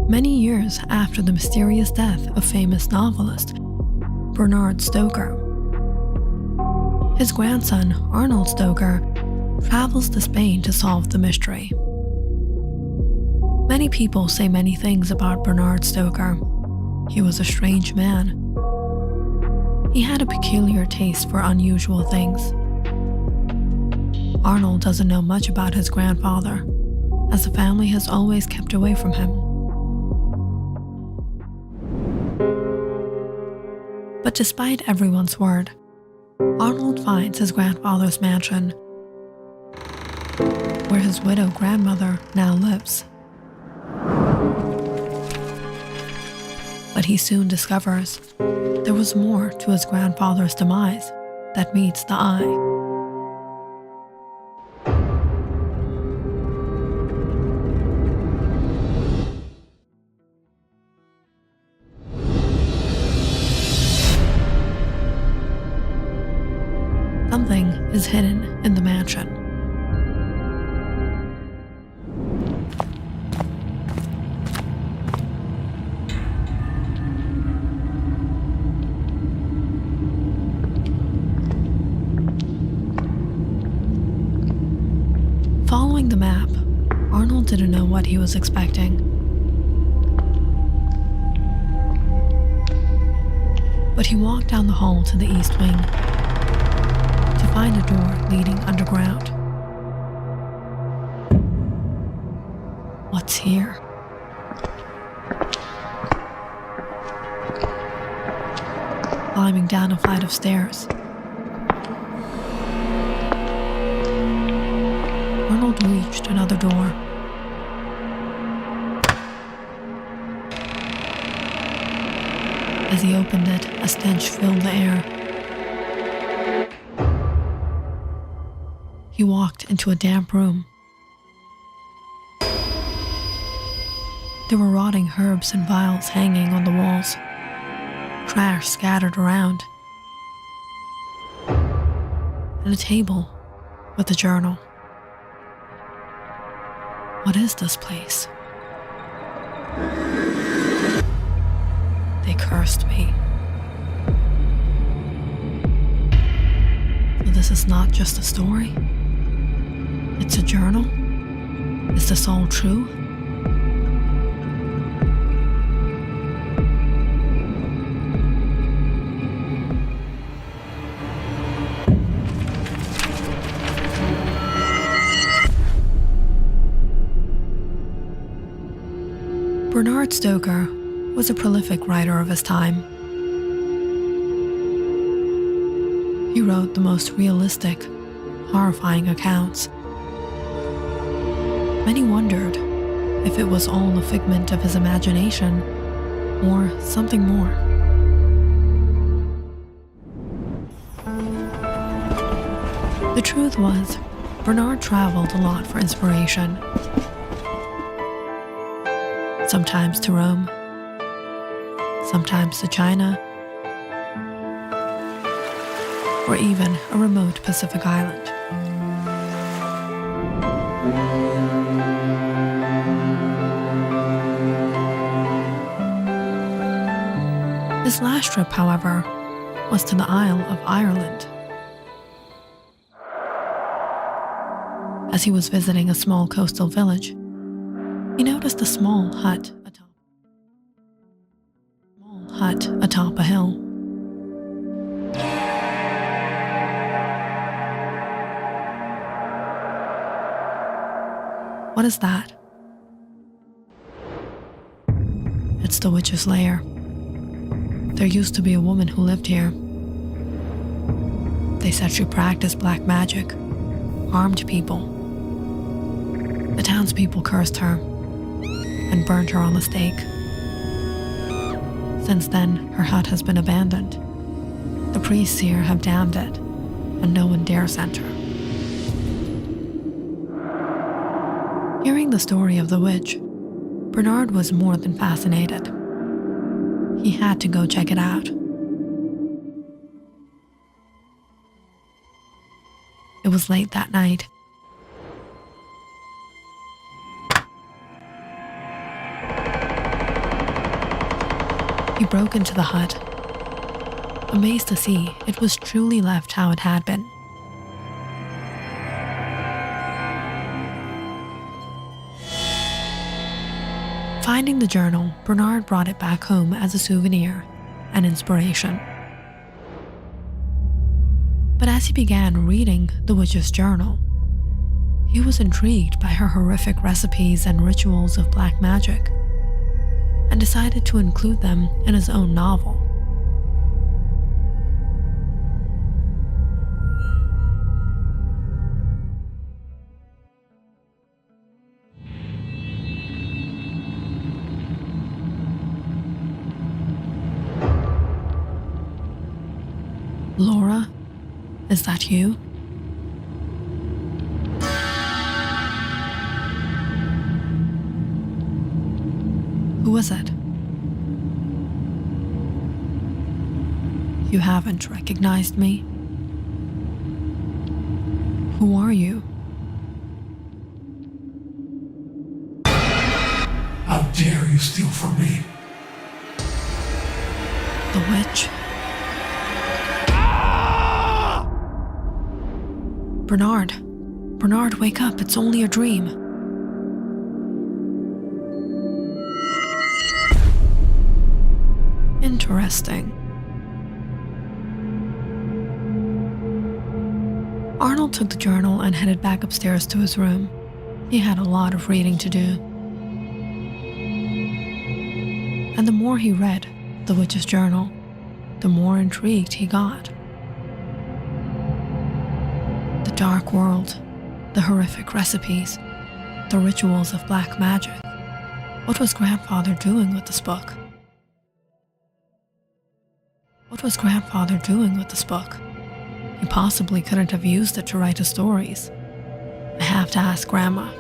many years after the mysterious death of famous novelist Bernard Stoker. His grandson, Arnold Stoker, travels to Spain to solve the mystery. Many people say many things about Bernard Stoker. He was a strange man. He had a peculiar taste for unusual things. Arnold doesn't know much about his grandfather, as the family has always kept away from him. But despite everyone's word, Arnold finds his grandfather's mansion, where his widowed grandmother now lives. But he soon discovers there was more to his grandfather's demise that meets the eye. Something is hidden in the mansion. Following the map, Arnold didn't know what he was expecting. But he walked down the hall to the east wing to find a door leading underground. What's here? Climbing down a flight of stairs, Arnold reached another door. As he opened it, a stench filled the air. He walked into a damp room. There were rotting herbs and vials hanging on the walls, trash scattered around, and a table with a journal. What is this place? They cursed me. So this is not just a story? It's a journal? Is this all true? Bernard Stoker was a prolific writer of his time. He wrote the most realistic, horrifying accounts. Many wondered if it was all a figment of his imagination or something more. The truth was, Bernard traveled a lot for inspiration. Sometimes to Rome, sometimes to China, or even a remote Pacific island. His last trip, however, was to the Isle of Ireland. As he was visiting a small coastal village, he noticed a small hut atop a hill. What is that? It's the witch's lair. There used to be a woman who lived here. They said she practiced black magic, harmed people. The townspeople cursed her and burned her on the stake. Since then, her hut has been abandoned. The priests here have damned it, and no one dares enter. Hearing the story of the witch, Bernard was more than fascinated. He had to go check it out. It was late that night. He broke into the hut, amazed to see it was truly left how it had been. Finding the journal, Bernard brought it back home as a souvenir and inspiration. But as he began reading the witch's journal, he was intrigued by her horrific recipes and rituals of black magic, and decided to include them in his own novel. Laura, is that you? Who is it? You haven't recognized me? Who are you? How dare you steal from me? The witch? Bernard, wake up, it's only a dream. Interesting. Arnold took the journal and headed back upstairs to his room. He had a lot of reading to do. And the more he read the witch's journal, the more intrigued he got. The dark world, the horrific recipes, the rituals of black magic. What was Grandfather doing with this book? What was Grandfather doing with this book? He possibly couldn't have used it to write his stories. I have to ask Grandma.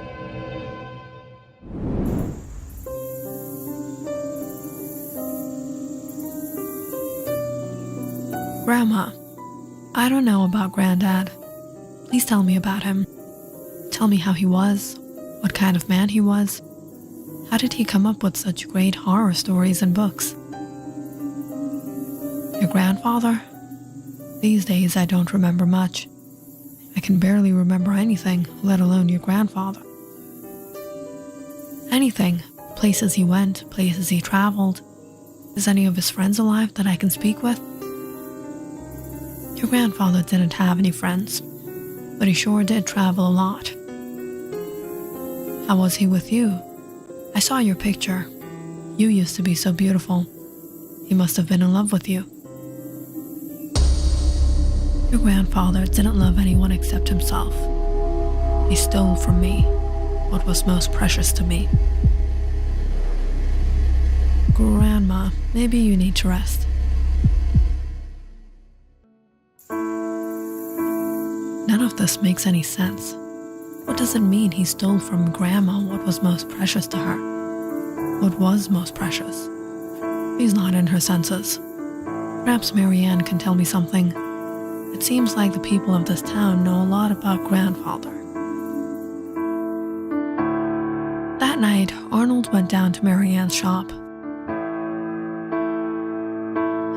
Grandma, I don't know about Granddad. Please tell me about him. Tell me how he was, what kind of man he was. How did he come up with such great horror stories and books? Your grandfather? These days I don't remember much. I can barely remember anything, let alone your grandfather. Anything. Places he went, places he traveled. Is any of his friends alive that I can speak with? Your grandfather didn't have any friends, but he sure did travel a lot. How was he with you? I saw your picture. You used to be so beautiful. He must have been in love with you. Your grandfather didn't love anyone except himself. He stole from me what was most precious to me. Grandma, maybe you need to rest. None of this makes any sense. What does it mean he stole from Grandma what was most precious to her? What was most precious? He's not in her senses. Perhaps Marianne can tell me something. It seems like the people of this town know a lot about Grandfather. That night, Arnold went down to Marianne's shop.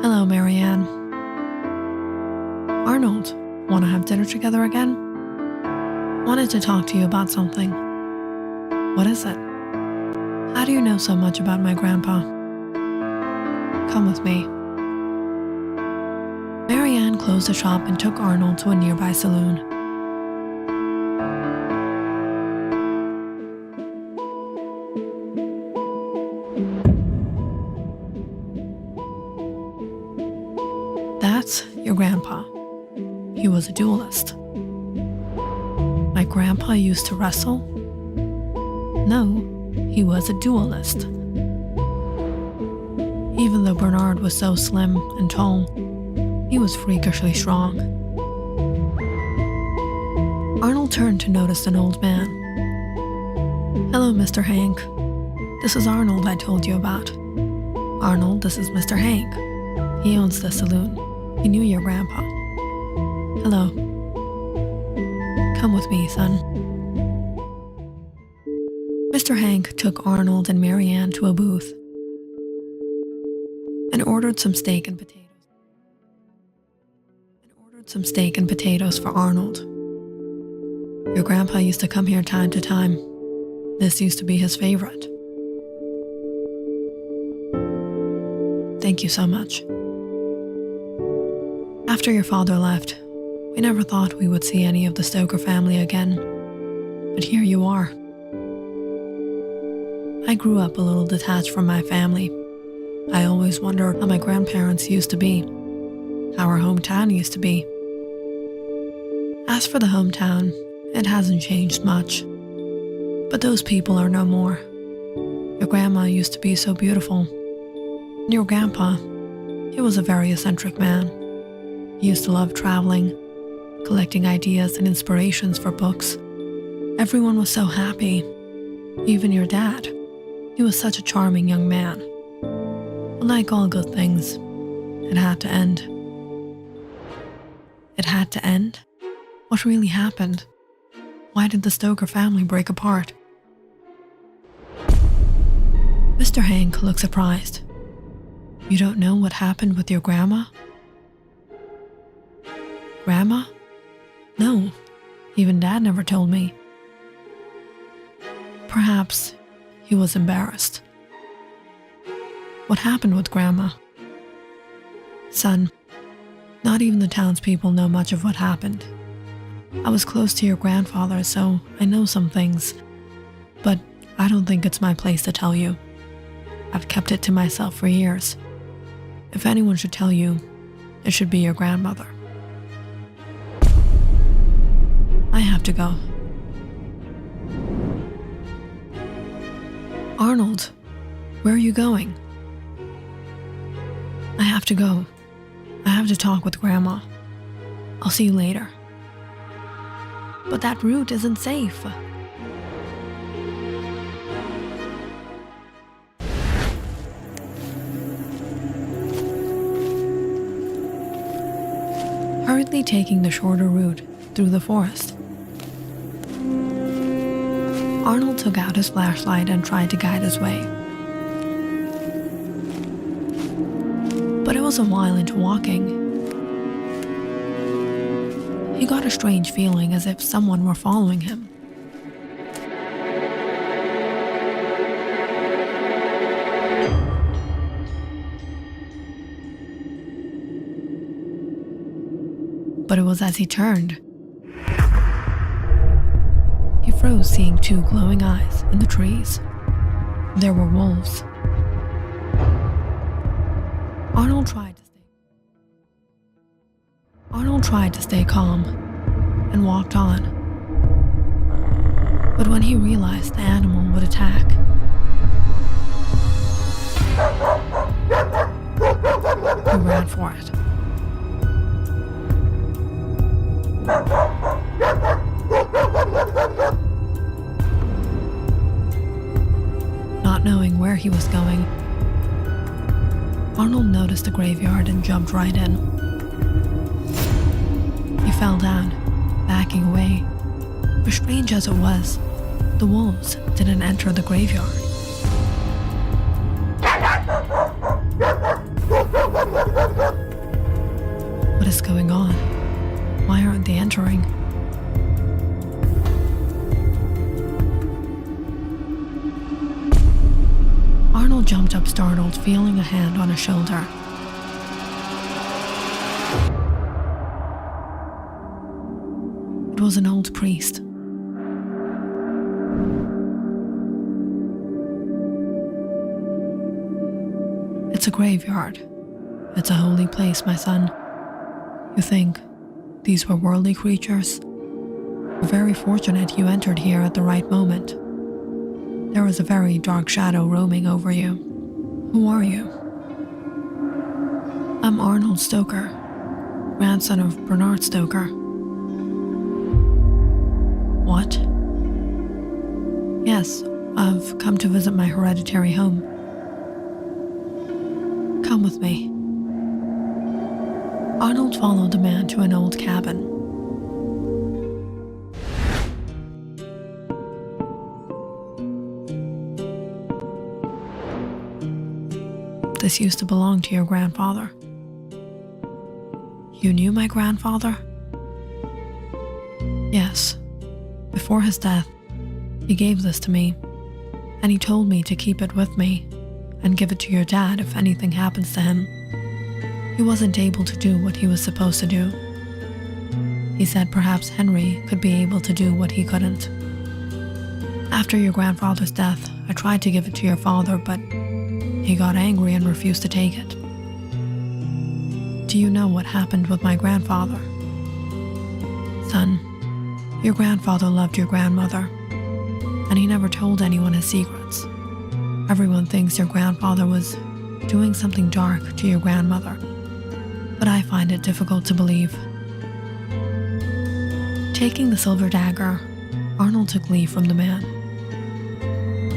Hello, Marianne. Arnold, want to have dinner together again? Wanted to talk to you about something. What is it? How do you know so much about my grandpa? Come with me. Marianne closed the shop and took Arnold to a nearby saloon. That's your grandpa. He was a duelist. My grandpa used to wrestle? No, he was a duelist. Even though Bernard was so slim and tall, he was freakishly strong. Arnold turned to notice an old man. Hello, Mr. Hank. This is Arnold I told you about. Arnold, this is Mr. Hank. He owns the saloon. He knew your grandpa. Hello. Come with me, son. Mr. Hank took Arnold and Marianne to a booth. An and ordered some steak and potatoes for Arnold. Your grandpa used to come here time to time. This used to be his favorite. Thank you so much. After your father left, we never thought we would see any of the Stoker family again. But here you are. I grew up a little detached from my family. I always wondered how my grandparents used to be, how our hometown used to be. As for the hometown, it hasn't changed much. But those people are no more. Your grandma used to be so beautiful. And your grandpa, he was a very eccentric man. He used to love traveling, collecting ideas and inspirations for books. Everyone was so happy. Even your dad. He was such a charming young man. But like all good things, it had to end. It had to end? What really happened? Why did the Stoker family break apart? Mr. Hank looked surprised. You don't know what happened with your grandma? Grandma? No, even Dad never told me. Perhaps he was embarrassed. What happened with Grandma? Son, not even the townspeople know much of what happened. I was close to your grandfather, so I know some things, but I don't think it's my place to tell you. I've kept it to myself for years. If anyone should tell you, it should be your grandmother. I have to go. Arnold, where are you going? I have to go. I have to talk with Grandma. I'll see you later. But that route isn't safe. Hurriedly taking the shorter route through the forest, Arnold took out his flashlight and tried to guide his way. But it was a while into walking. He got a strange feeling as if someone were following him. But it was as he turned. He froze, seeing two glowing eyes in the trees. There were wolves. Arnold tried to stay calm and walked on. But when he realized the animal would attack, he ran for it. Not knowing where he was going, Arnold noticed the graveyard and jumped right in. He fell down, backing away. But strange as it was, the wolves didn't enter the graveyard. What is going on? Why aren't they entering? Arnold jumped up startled, feeling a hand on his shoulder. It was an old priest. It's a graveyard. It's a holy place, my son. You think these were worldly creatures? You're very fortunate you entered here at the right moment. There was a very dark shadow roaming over you. Who are you? I'm Arnold Stoker, grandson of Bernard Stoker. What? Yes, I've come to visit my hereditary home. Come with me. Arnold followed the man to an old cabin. this used to belong to your grandfather. You knew my grandfather? Yes. Before his death, he gave this to me, and he told me to keep it with me and give it to your dad if anything happens to him. He wasn't able to do what he was supposed to do. He said perhaps Henry could be able to do what he couldn't. After your grandfather's death, I tried to give it to your father, but he got angry and refused to take it. Do you know what happened with my grandfather? Son, your grandfather loved your grandmother, and he never told anyone his secrets. Everyone thinks your grandfather was doing something dark to your grandmother, but I find it difficult to believe. Taking the silver dagger, Arnold took leave from the man.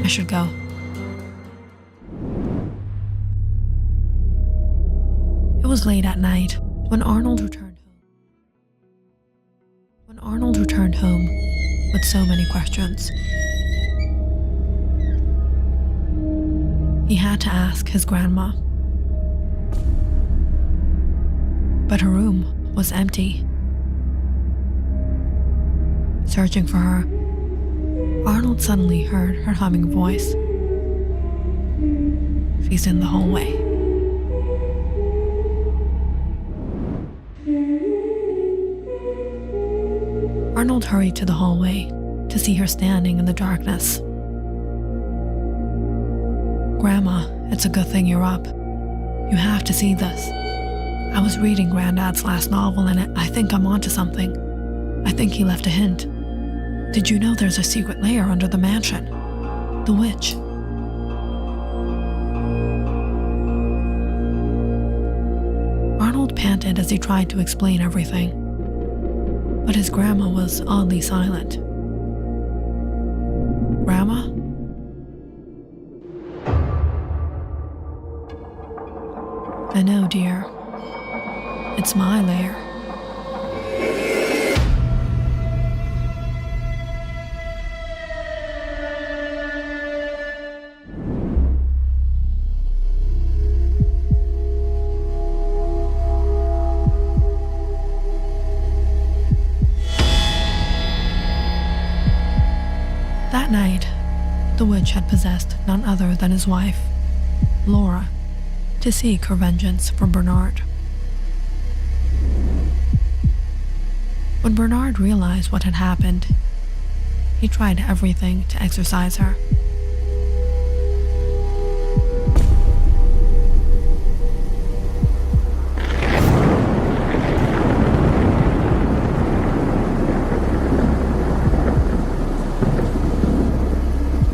I should go. It was late at night when Arnold returned home with so many questions. He had to ask his grandma. But her room was empty. Searching for her, Arnold suddenly heard her humming voice. She's in the hallway. Arnold hurried to the hallway to see her standing in the darkness. Grandma, it's a good thing you're up. You have to see this. I was reading Granddad's last novel and I think I'm onto something. I think he left a hint. Did you know there's a secret lair under the mansion? The witch. Arnold panted as he tried to explain everything, but his grandma was oddly silent. Grandma? I know, dear. It's my lair. That night, the witch had possessed none other than his wife, Laura, to seek her vengeance from Bernard. When Bernard realized what had happened, he tried everything to exorcise her.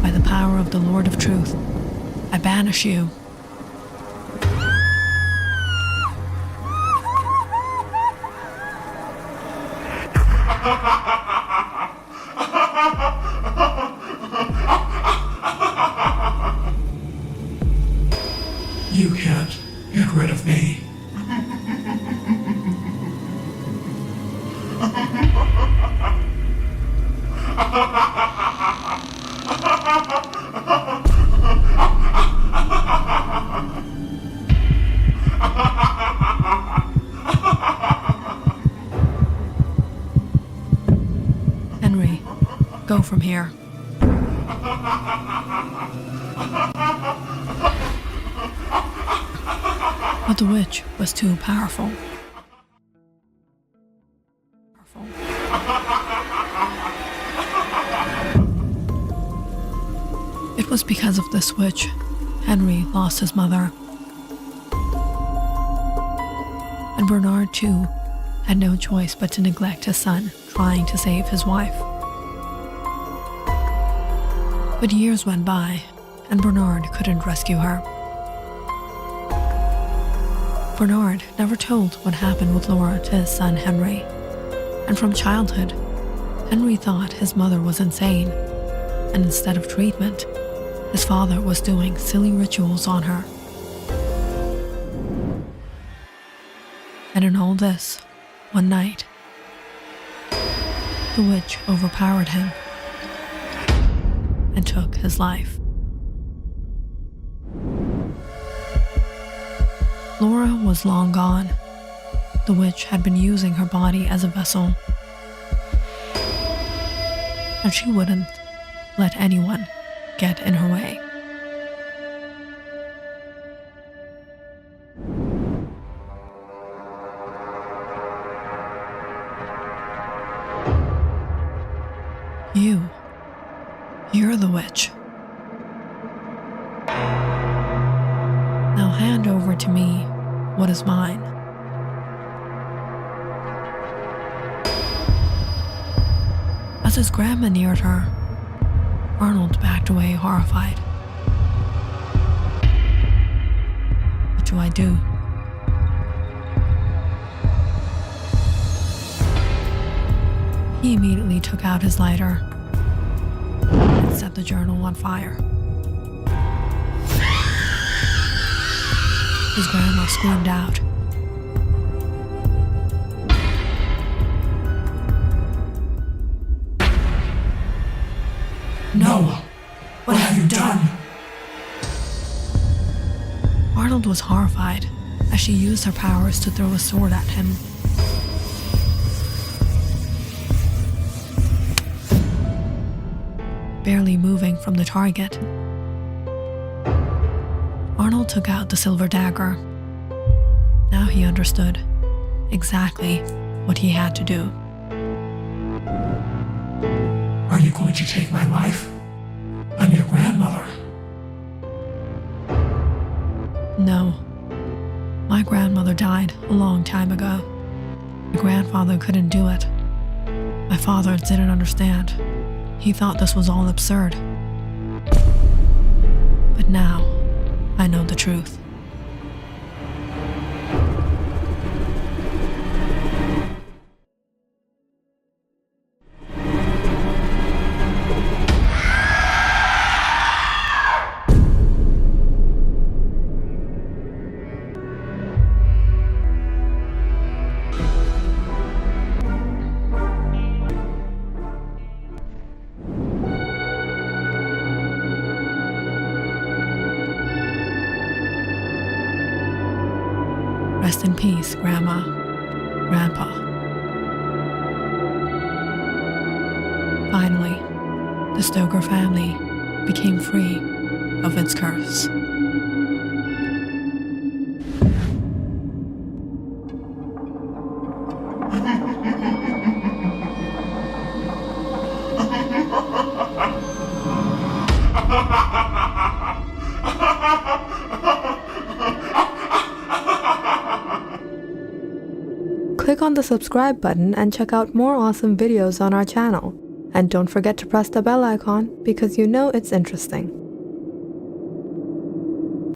By the power of the Lord of Truth, I banish you. You can't get rid of me. Henry, go from here. But the witch was too powerful. It was because of this witch Henry lost his mother. And Bernard, too, had no choice but to neglect his son trying to save his wife. But years went by, and Bernard couldn't rescue her. Bernard never told what happened with Laura to his son Henry, and from childhood, Henry thought his mother was insane, and instead of treatment, his father was doing silly rituals on her. And in all this, one night, the witch overpowered him and took his life. Laura was long gone. The witch had been using her body as a vessel, and she wouldn't let anyone get in her way. You're the witch. Now hand over to me what is mine. As his grandma neared her, Arnold backed away horrified. What do I do? He immediately took out his lighter and set the journal on fire. His grandma screamed out. No! What have you done? Arnold was horrified as she used her powers to throw a sword at him. Barely moving from the target, Arnold took out the silver dagger. Now he understood exactly what he had to do. Are you going to take my life? I'm your grandmother. No. My grandmother died a long time ago. My grandfather couldn't do it. My father didn't understand. He thought this was all absurd. But now, I know the truth. Rest in peace, Grandma, Grandpa. Finally, the Stoker family became free of its curse. Click on the subscribe button and check out more awesome videos on our channel. And don't forget to press the bell icon because you know it's interesting.